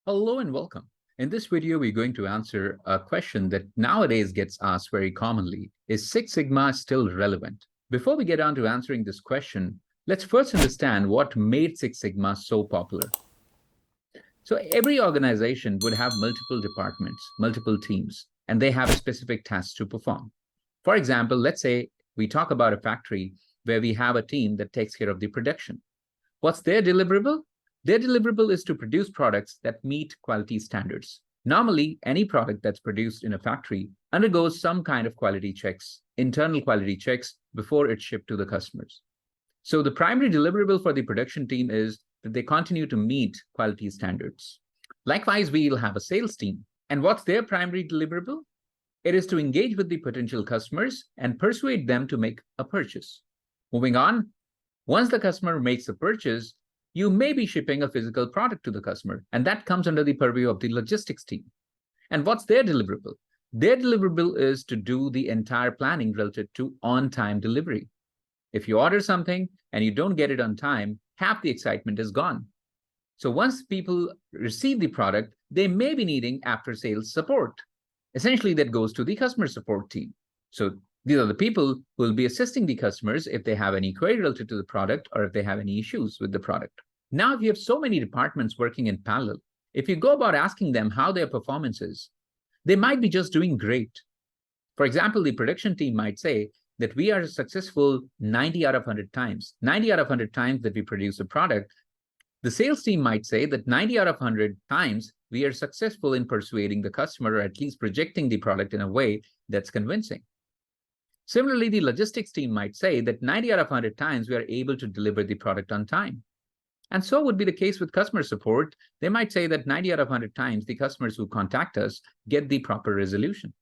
Hello and welcome. In this video, we're going to answer a question that nowadays gets asked very commonly. Is Six Sigma still relevant? Before we get on to answering this question, let's first understand what made Six Sigma so popular. So every organization would have multiple departments, multiple teams, and they have specific tasks to perform. For example, let's say we talk about a factory where we have a team that takes care of the production. What's their deliverable? Their deliverable is to produce products that meet quality standards. Normally, any product that's produced in a factory undergoes some kind of quality checks, internal quality checks, before it's shipped to the customers. So the primary deliverable for the production team is that they continue to meet quality standards. Likewise, we'll have a sales team. And what's their primary deliverable? It is to engage with the potential customers and persuade them to make a purchase. Moving on, once the customer makes a purchase, you may be shipping a physical product to the customer, and that comes under the purview of the logistics team. And what's their deliverable? Their deliverable is to do the entire planning related to on-time delivery. If you order something and you don't get it on time, half the excitement is gone. So once people receive the product, they may be needing after-sales support. Essentially, that goes to the customer support team. So these are the people who will be assisting the customers if they have any query related to the product or if they have any issues with the product. Now, if you have so many departments working in parallel, if you go about asking them how their performance is, they might be just doing great. For example, the production team might say that we are successful 90 out of 100 times. 90 out of 100 times that we produce a product. The sales team might say that 90 out of 100 times we are successful in persuading the customer, or at least projecting the product in a way that's convincing. Similarly, the logistics team might say that 90 out of 100 times we are able to deliver the product on time. And so would be the case with customer support. They might say that 90 out of 100 times the customers who contact us get the proper resolution.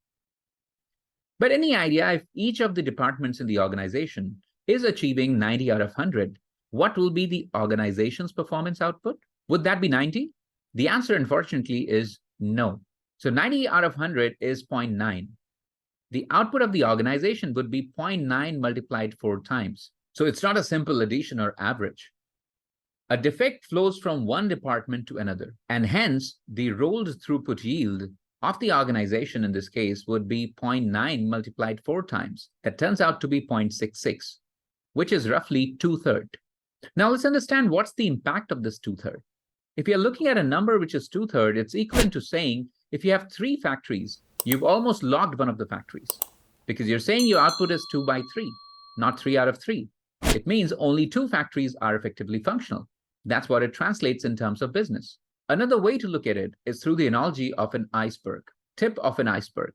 But any idea if each of the departments in the organization is achieving 90 out of 100, what will be the organization's performance output? Would that be 90? The answer, unfortunately, is no. So 90 out of 100 is 0.9. The output of the organization would be 0.9 multiplied 4 times. So it's not a simple addition or average. A defect flows from one department to another, and hence the rolled throughput yield of the organization in this case would be 0.9 multiplied 4 times. That turns out to be 0.66, which is roughly 2/3. Now let's understand what's the impact of this 2/3. If you're looking at a number which is 2/3, it's equivalent to saying if you have 3 factories, you've almost logged one of the factories because you're saying your output is 2 by 3, not 3 out of 3. It means only 2 factories are effectively functional. That's what it translates in terms of business. Another way to look at it is through the analogy of an iceberg, tip of an iceberg.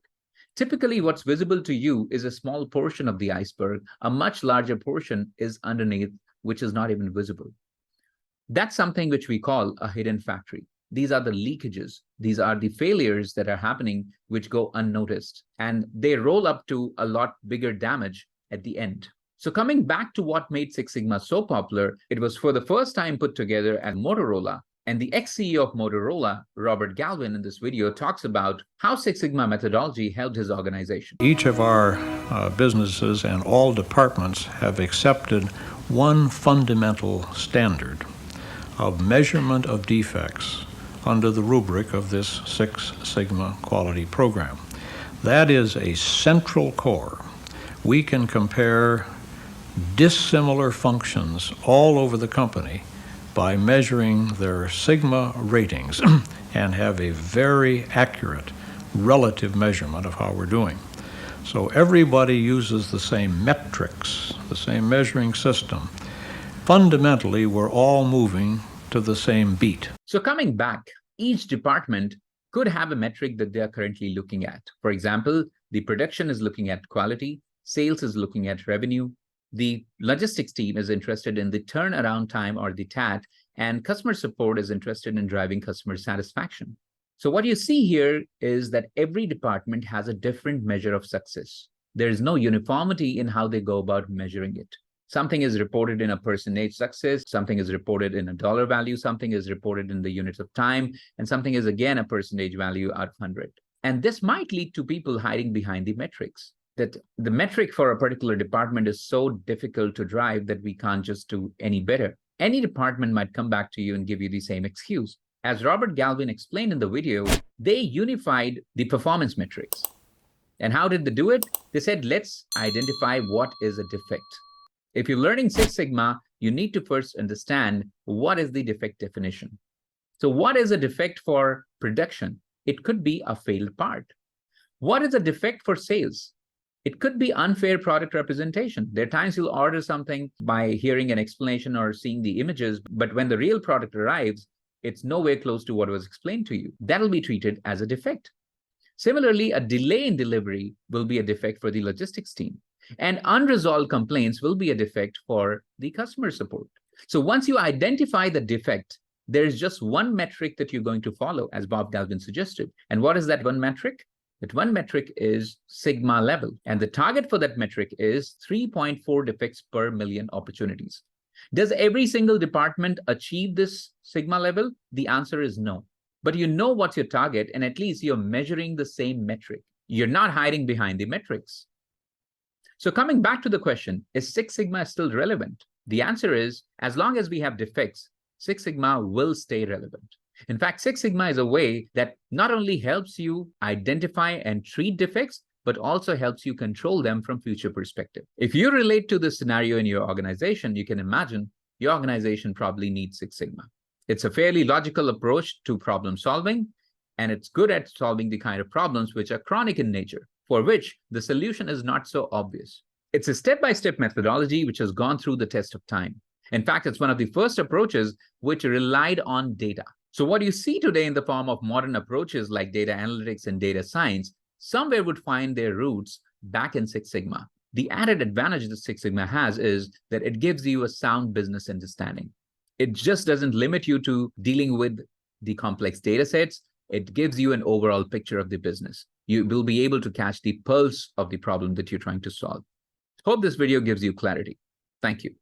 Typically, what's visible to you is a small portion of the iceberg. A much larger portion is underneath, which is not even visible. That's something which we call a hidden factory. These are the leakages. These are the failures that are happening which go unnoticed, and they roll up to a lot bigger damage at the end. So coming back to what made Six Sigma so popular, it was for the first time put together at Motorola. And the ex-CEO of Motorola, Robert Galvin, in this video talks about how Six Sigma methodology helped his organization. Each of our businesses and all departments have accepted one fundamental standard of measurement of defects under the rubric of this Six Sigma quality program. That is a central core. We can compare dissimilar functions all over the company by measuring their Sigma ratings and have a very accurate relative measurement of how we're doing. So everybody uses the same metrics, the same measuring system. Fundamentally, we're all moving to the same beat. So coming back, each department could have a metric that they are currently looking at. For example, the production is looking at quality, sales is looking at revenue, the logistics team is interested in the turnaround time or the TAT, and customer support is interested in driving customer satisfaction. So what you see here is that every department has a different measure of success. There is no uniformity in how they go about measuring it. Something is reported in a percentage success, something is reported in a dollar value, something is reported in the units of time, and something is again a percentage value out of 100. And this might lead to people hiding behind the metrics. That the metric for a particular department is so difficult to drive that we can't just do any better. Any department might come back to you and give you the same excuse. As Robert Galvin explained in the video, they unified the performance metrics. And how did they do it? They said, let's identify what is a defect. If you're learning Six Sigma, you need to first understand what is the defect definition. So what is a defect for production? It could be a failed part. What is a defect for sales? It could be unfair product representation. There are times you'll order something by hearing an explanation or seeing the images, but when the real product arrives, it's nowhere close to what was explained to you. That'll be treated as a defect. Similarly, a delay in delivery will be a defect for the logistics team. And unresolved complaints will be a defect for the customer support. So once you identify the defect, there's just one metric that you're going to follow, as Bob Galvin suggested. And what is that one metric? That one metric is Sigma level. And the target for that metric is 3.4 defects per million opportunities. Does every single department achieve this Sigma level? The answer is no. But you know what's your target, and at least you're measuring the same metric. You're not hiding behind the metrics. So coming back to the question, is Six Sigma still relevant? The answer is, as long as we have defects, Six Sigma will stay relevant. In fact, Six Sigma is a way that not only helps you identify and treat defects, but also helps you control them from future perspective. If you relate to this scenario in your organization, you can imagine your organization probably needs Six Sigma. It's a fairly logical approach to problem solving, and it's good at solving the kind of problems which are chronic in nature, for which the solution is not so obvious. It's a step-by-step methodology which has gone through the test of time. In fact, it's one of the first approaches which relied on data. So what you see today in the form of modern approaches like data analytics and data science, somewhere would find their roots back in Six Sigma. The added advantage that Six Sigma has is that it gives you a sound business understanding. It just doesn't limit you to dealing with the complex data sets. It gives you an overall picture of the business. You will be able to catch the pulse of the problem that you're trying to solve. Hope this video gives you clarity. Thank you.